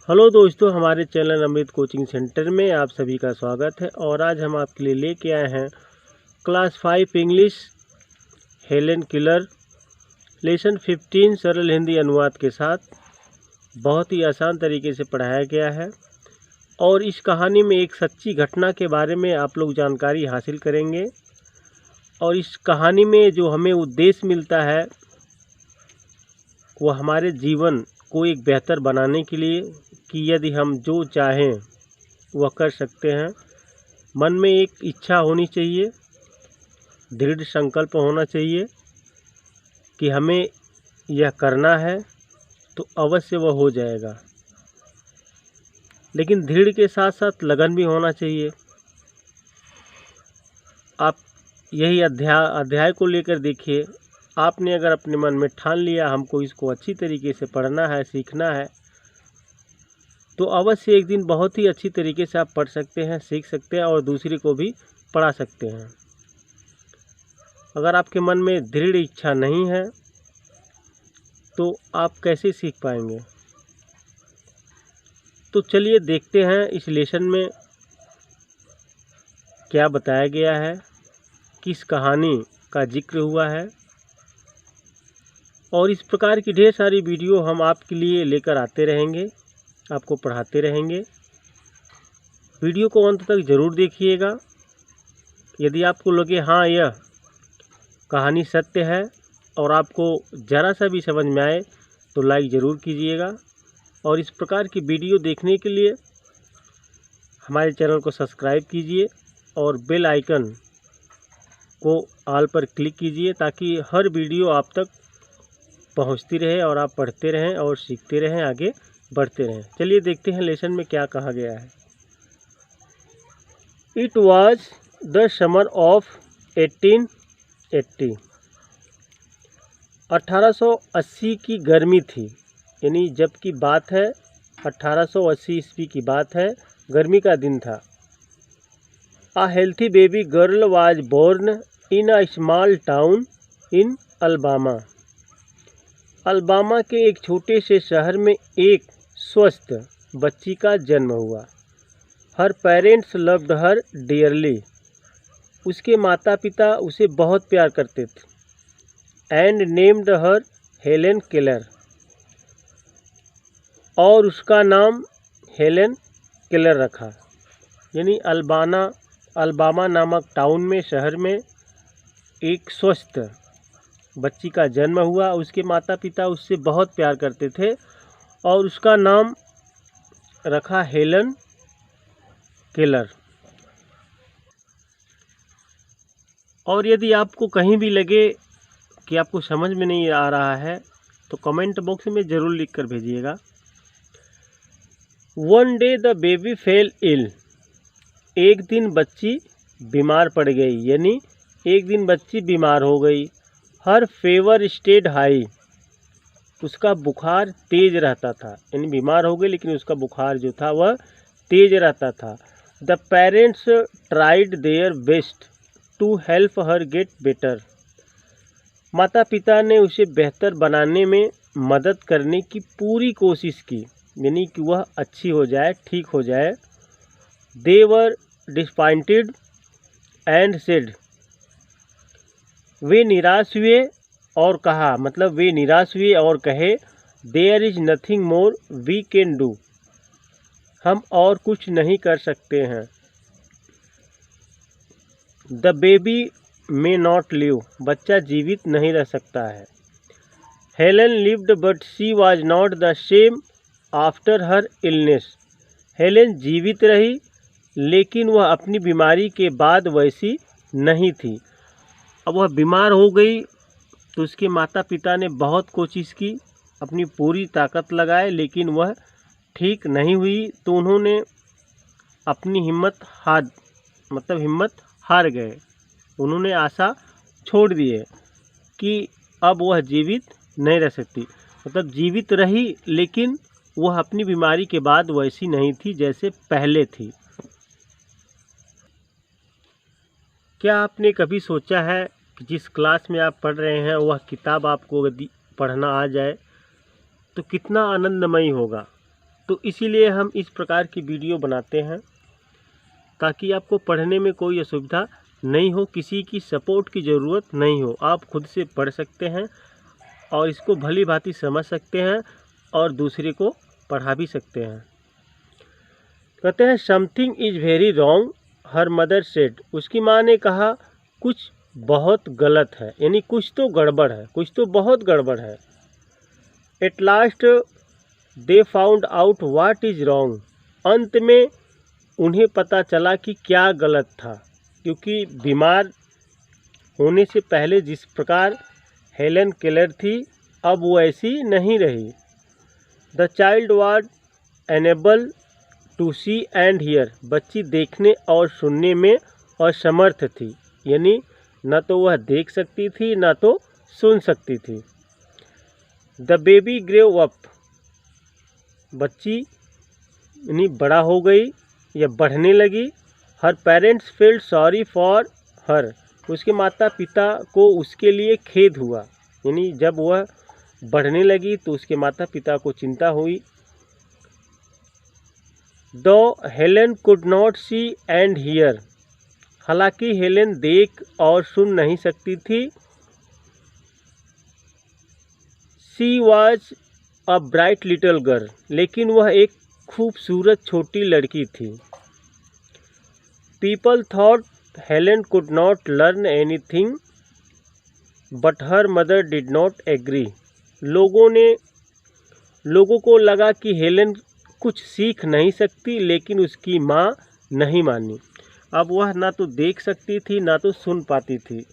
Hello दोस्तों, हमारे channel अमृत coaching centre में आप सभी का स्वागत है। और आज हम आपके लिए लेके आए हैं class 5 English Helen Keller lesson 15 सरल हिंदी अनुवाद के साथ। बहुत ही आसान तरीके से पढ़ाया गया है और इस कहानी में एक सच्ची घटना के बारे में आप लोग जानकारी हासिल करेंगे। और इस कहानी में जो हमें उद्देश्य मिलता है वो हमारे जीवन को एक बेहतर बनाने के लिए कि यदि हम जो चाहें वह कर सकते हैं। मन में एक इच्छा होनी चाहिए, दृढ़ संकल्प होना चाहिए कि हमें यह करना है तो अवश्य वह हो जाएगा। लेकिन दृढ़ के साथ साथ लगन भी होना चाहिए। आप यही अध्याय को लेकर देखिए। आपने अगर अपने मन में ठान लिया हमको इसको अच्छी तरीके से पढ़ना है, सीखना है, तो अवश्य एक दिन बहुत ही अच्छी तरीके से आप पढ़ सकते हैं, सीख सकते हैं और दूसरे को भी पढ़ा सकते हैं। अगर आपके मन में दृढ़ इच्छा नहीं है तो आप कैसे सीख पाएंगे। तो चलिए देखते हैं इस लेसन में क्या बताया गया है, किस कहानी का जिक्र हुआ है। और इस प्रकार की ढेर सारी वीडियो हम आपके लिए लेकर आते रहेंगे, आपको पढ़ाते रहेंगे। वीडियो को अंत तक ज़रूर देखिएगा। यदि आपको लगे हाँ यह कहानी सत्य है और आपको ज़रा सा भी समझ में आए तो लाइक ज़रूर कीजिएगा। और इस प्रकार की वीडियो देखने के लिए हमारे चैनल को सब्सक्राइब कीजिए और बेल आइकन को ऑल पर क्लिक कीजिए ताकि हर वीडियो आप तक पहुंचती रहे और आप पढ़ते रहें और सीखते रहें, आगे बढ़ते रहें। चलिए देखते हैं लेसन में क्या कहा गया है। It was the summer of 1880। 1880 की गर्मी थी, यानी जब की बात है 1880 ईस्वी की बात है, गर्मी का दिन था। A healthy baby girl was born in a small town in Alabama। Alabama के एक छोटे से शहर में एक स्वस्थ बच्ची का जन्म हुआ। हर पेरेंट्स लव्ड हर डियरली। उसके माता पिता उसे बहुत प्यार करते थे। And named her Helen Keller. और उसका नाम हेलेन केलर रखा। यानी अलबामा नामक टाउन में, शहर में एक स्वस्थ बच्ची का जन्म हुआ। उसके माता पिता उससे बहुत प्यार करते थे और उसका नाम रखा हेलेन केलर। और यदि आपको कहीं भी लगे कि आपको समझ में नहीं आ रहा है तो कमेंट बॉक्स में ज़रूर लिख कर भेजिएगा। One day the baby fell ill. एक दिन बच्ची बीमार पड़ गई, यानी एक दिन बच्ची बीमार हो गई। हर फेवर स्टेड हाई। उसका बुखार तेज रहता था, यानी बीमार हो गई लेकिन उसका बुखार जो था वह तेज रहता था। The parents tried their best to help her get better. माता पिता ने उसे बेहतर बनाने में मदद करने की पूरी कोशिश की, यानी कि वह अच्छी हो जाए, ठीक हो जाए। दे वर डिसपॉइंटेड एंड सेड। वे निराश हुए और कहा, मतलब वे निराश हुए और कहे, there is nothing more we can do. हम और कुछ नहीं कर सकते हैं। The baby may not live. बच्चा जीवित नहीं रह सकता है। Helen lived but she was not the same after her illness. Helen जीवित रही लेकिन वह अपनी बीमारी के बाद वैसी नहीं थी। अब वह बीमार हो गई तो उसके माता पिता ने बहुत कोशिश की, अपनी पूरी ताकत लगाए, लेकिन वह ठीक नहीं हुई। तो उन्होंने अपनी हिम्मत हार गए। उन्होंने आशा छोड़ दी है कि अब वह जीवित नहीं रह सकती। मतलब जीवित रही लेकिन वह अपनी बीमारी के बाद वैसी नहीं थी जैसे पहले थी। क्या आपने कभी सोचा है कि जिस क्लास में आप पढ़ रहे हैं वह किताब आपको यदि पढ़ना आ जाए तो कितना आनंदमयी होगा। तो इसीलिए हम इस प्रकार की वीडियो बनाते हैं ताकि आपको पढ़ने में कोई असुविधा नहीं हो, किसी की सपोर्ट की ज़रूरत नहीं हो। आप खुद से पढ़ सकते हैं और इसको भली भांति समझ सकते हैं और दूसरे को पढ़ा भी सकते हैं। कहते हैं something is very wrong her mother said. उसकी माँ ने कहा कुछ बहुत गलत है, यानी कुछ तो गड़बड़ है, कुछ तो बहुत गड़बड़ है। At last they found out what is wrong. अंत में उन्हें पता चला कि क्या गलत था, क्योंकि बीमार होने से पहले जिस प्रकार हेलन केलर थी अब वो ऐसी नहीं रही। The child was unable to see and hear. बच्ची देखने और सुनने में असमर्थ थी, यानी न तो वह देख सकती थी न तो सुन सकती थी। The baby grew up. बच्ची यानी बड़ा हो गई या बढ़ने लगी। Her parents felt sorry for her. उसके माता पिता को उसके लिए खेद हुआ, यानी जब वह बढ़ने लगी तो उसके माता पिता को चिंता हुई। Though Helen could not see and hear. हालांकि हेलन देख और सुन नहीं सकती थी। She was a bright little girl. लेकिन वह एक खूबसूरत छोटी लड़की थी। People thought Helen could not learn anything but her mother did not agree. लोगों को लगा कि हेलन कुछ सीख नहीं सकती, लेकिन उसकी माँ नहीं मानी। अब वह ना तो देख सकती थी ना तो सुन पाती थी,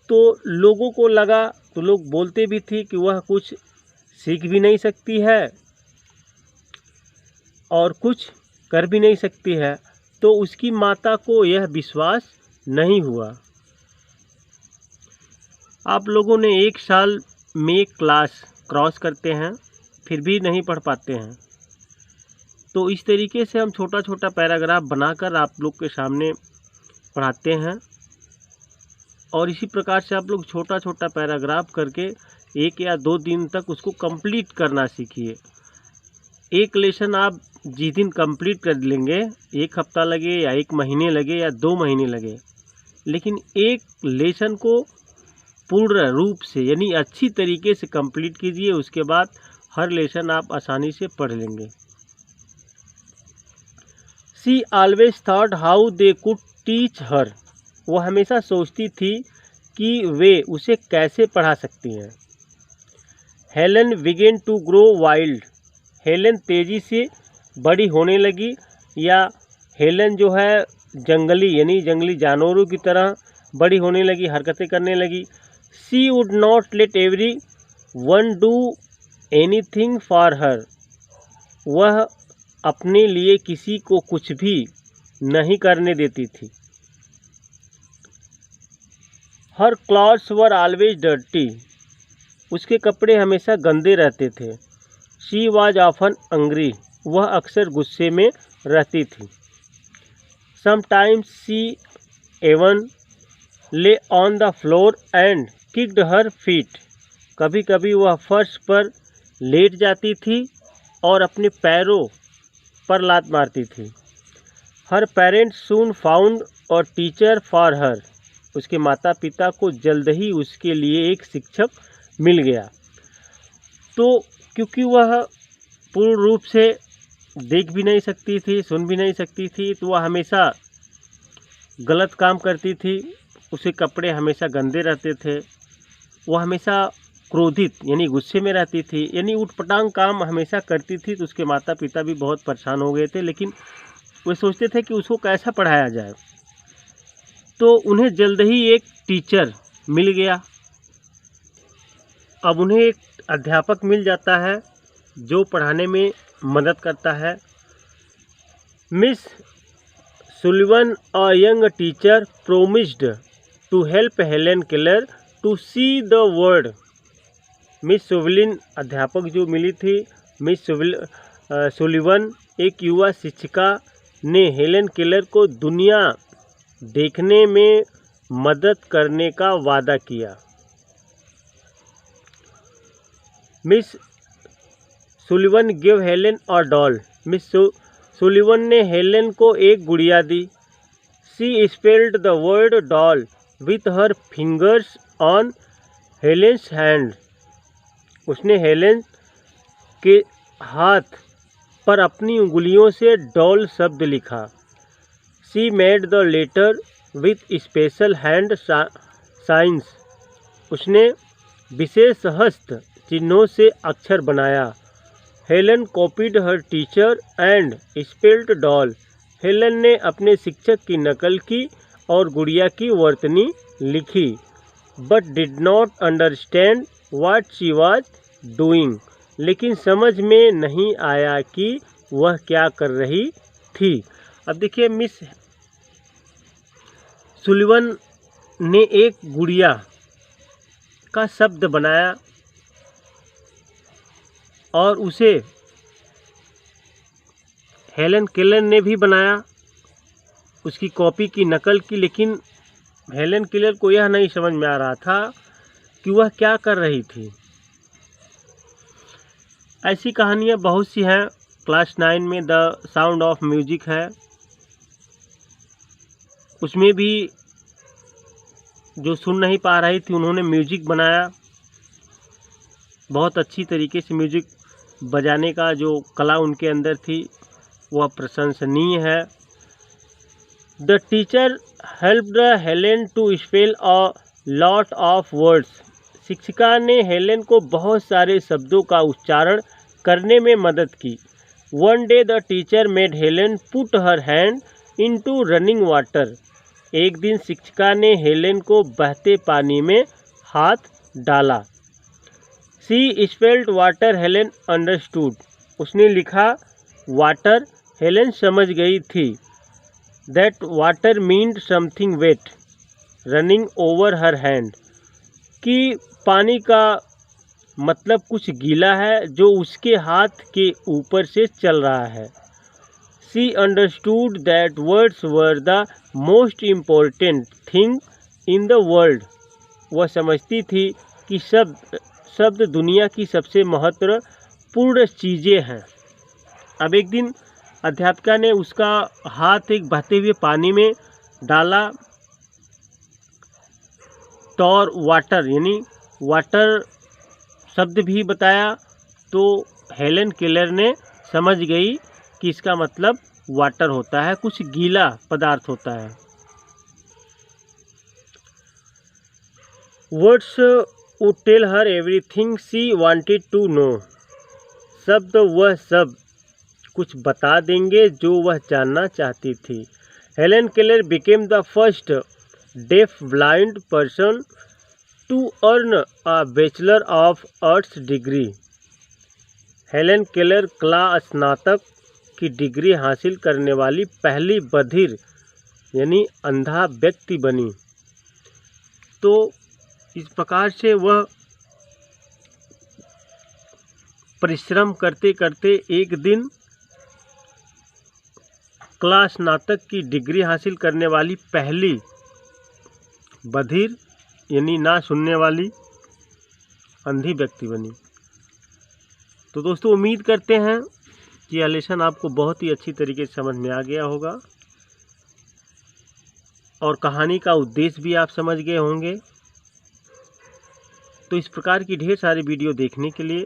तो लोगों को लगा, तो लोग बोलते भी थी कि वह कुछ सीख भी नहीं सकती है और कुछ कर भी नहीं सकती है। तो उसकी माता को यह विश्वास नहीं हुआ। आप लोगों ने एक साल में क्लास क्रॉस करते हैं फिर भी नहीं पढ़ पाते हैं, तो इस तरीके से हम छोटा छोटा पैराग्राफ बनाकर आप लोग के सामने पढ़ाते हैं। और इसी प्रकार से आप लोग छोटा छोटा पैराग्राफ करके 1 या 2 दिन तक उसको कंप्लीट करना सीखिए। एक लेसन आप जिस दिन कंप्लीट कर लेंगे, 1 हफ्ता लगे या 1 महीने लगे या 2 महीने लगे, लेकिन एक लेसन को पूर्ण रूप से यानी अच्छी तरीके से कंप्लीट कीजिए। उसके बाद हर लेसन आप आसानी से पढ़ लेंगे। She always thought how they could teach हर। वो हमेशा सोचती थी कि वे उसे कैसे पढ़ा सकती हैं। Helen began to grow wild. Helen तेज़ी से बड़ी होने लगी, या हेलन जो है जंगली यानी जंगली जानवरों की तरह बड़ी होने लगी, हरकतें करने लगी। She would not let every one do anything for her. वह अपने लिए किसी को कुछ भी नहीं करने देती थी। हर क्लॉथ्स वर ऑलवेज डर्टी। उसके कपड़े हमेशा गंदे रहते थे। She was often angry. वह अक्सर गुस्से में रहती थी। समटाइम्स शी एवन ले on the floor and kicked her feet. कभी कभी वह फर्श पर लेट जाती थी और अपने पैरों पर लात मारती थी। हर पेरेंट्स सून फाउंड और टीचर फॉर हर। उसके माता पिता को जल्द ही उसके लिए एक शिक्षक मिल गया। तो क्योंकि वह पूर्ण रूप से देख भी नहीं सकती थी, सुन भी नहीं सकती थी, तो वह हमेशा गलत काम करती थी। उसके कपड़े हमेशा गंदे रहते थे। वह हमेशा क्रोधित यानी गुस्से में रहती थी, यानी उटपटांग काम हमेशा करती थी। तो उसके माता पिता भी बहुत परेशान हो गए थे, लेकिन वे सोचते थे कि उसको कैसा पढ़ाया जाए। तो उन्हें जल्द ही एक टीचर मिल गया। अब उन्हें एक अध्यापक मिल जाता है जो पढ़ाने में मदद करता है। Miss Sullivan a young teacher promised to help Helen Keller to see the world. Miss Sullivan अध्यापक जो मिली थी, मिस सुलिवन एक युवा शिक्षिका ने हेलन केलर को दुनिया देखने में मदद करने का वादा किया। Miss Sullivan give Helen a doll. Miss Sullivan ने हेलेन को एक गुड़िया दी। She spelled the word doll with her fingers on Helen's hand. उसने हेलेन के हाथ पर अपनी उंगलियों से डॉल शब्द लिखा। She made the letter with special hand signs. उसने विशेष हस्त चिन्हों से अक्षर बनाया। Helen copied her teacher and spelled doll. Helen ने अपने शिक्षक की नकल की और गुड़िया की वर्तनी लिखी। But did not understand what she was doing. लेकिन समझ में नहीं आया कि वह क्या कर रही थी। अब देखिए, मिस सुलिवन ने एक गुड़िया का शब्द बनाया और उसे हेलन केलर ने भी बनाया, उसकी कॉपी की नकल की। लेकिन हेलन केलर को यह नहीं समझ में आ रहा था कि वह क्या कर रही थी। ऐसी कहानियाँ बहुत सी हैं। क्लास 9 में द साउंड ऑफ म्यूजिक है, उसमें भी जो सुन नहीं पा रही थी उन्होंने म्यूजिक बनाया। बहुत अच्छी तरीके से म्यूजिक बजाने का जो कला उनके अंदर थी वह प्रशंसनीय है। The teacher helped Helen to spell a lot of words. शिक्षिका ने हेलेन को बहुत सारे शब्दों का उच्चारण करने में मदद की। One day the teacher made Helen put her hand into running water. एक दिन शिक्षिका ने हेलेन को बहते पानी में हाथ डाला। She spelled water, Helen understood. उसने लिखा वाटर, हेलेन समझ गई थी। That water meant something wet running over her hand. कि पानी का मतलब कुछ गीला है जो उसके हाथ के ऊपर से चल रहा है। She understood that words were the most important thing in the world. वह समझती थी कि शब्द दुनिया की सबसे महत्वपूर्ण चीज़ें हैं। अब एक दिन अध्यापिका ने उसका हाथ एक बहते हुए पानी में डाला तो और वाटर यानी वाटर शब्द भी बताया, तो हेलन केलर ने समझ गई कि इसका मतलब वाटर होता है, कुछ गीला पदार्थ होता है। Words would tell her everything she wanted to know. शब्द वह सब कुछ बता देंगे जो वह जानना चाहती थी। Helen Keller became the first deaf blind person to earn a bachelor of arts degree. Helen Keller कला स्नातक की डिग्री हासिल करने वाली पहली बधिर यानी अंधा व्यक्ति बनी। तो इस प्रकार से वह परिश्रम करते करते एक दिन कला स्नातक की डिग्री हासिल करने वाली पहली बधिर यानी ना सुनने वाली अंधी व्यक्ति बनी। तो दोस्तों, उम्मीद करते हैं कि यह लेसन आपको बहुत ही अच्छी तरीके से समझ में आ गया होगा और कहानी का उद्देश्य भी आप समझ गए होंगे। तो इस प्रकार की ढेर सारी वीडियो देखने के लिए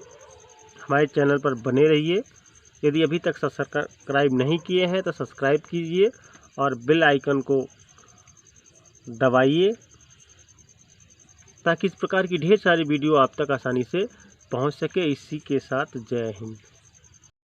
हमारे चैनल पर बने रहिए। यदि अभी तक सब्सक्राइब नहीं किए हैं तो सब्सक्राइब कीजिए और बेल आइकन को दबाइए ताकि इस प्रकार की ढेर सारी वीडियो आप तक आसानी से पहुंच सके। इसी के साथ जय हिंद।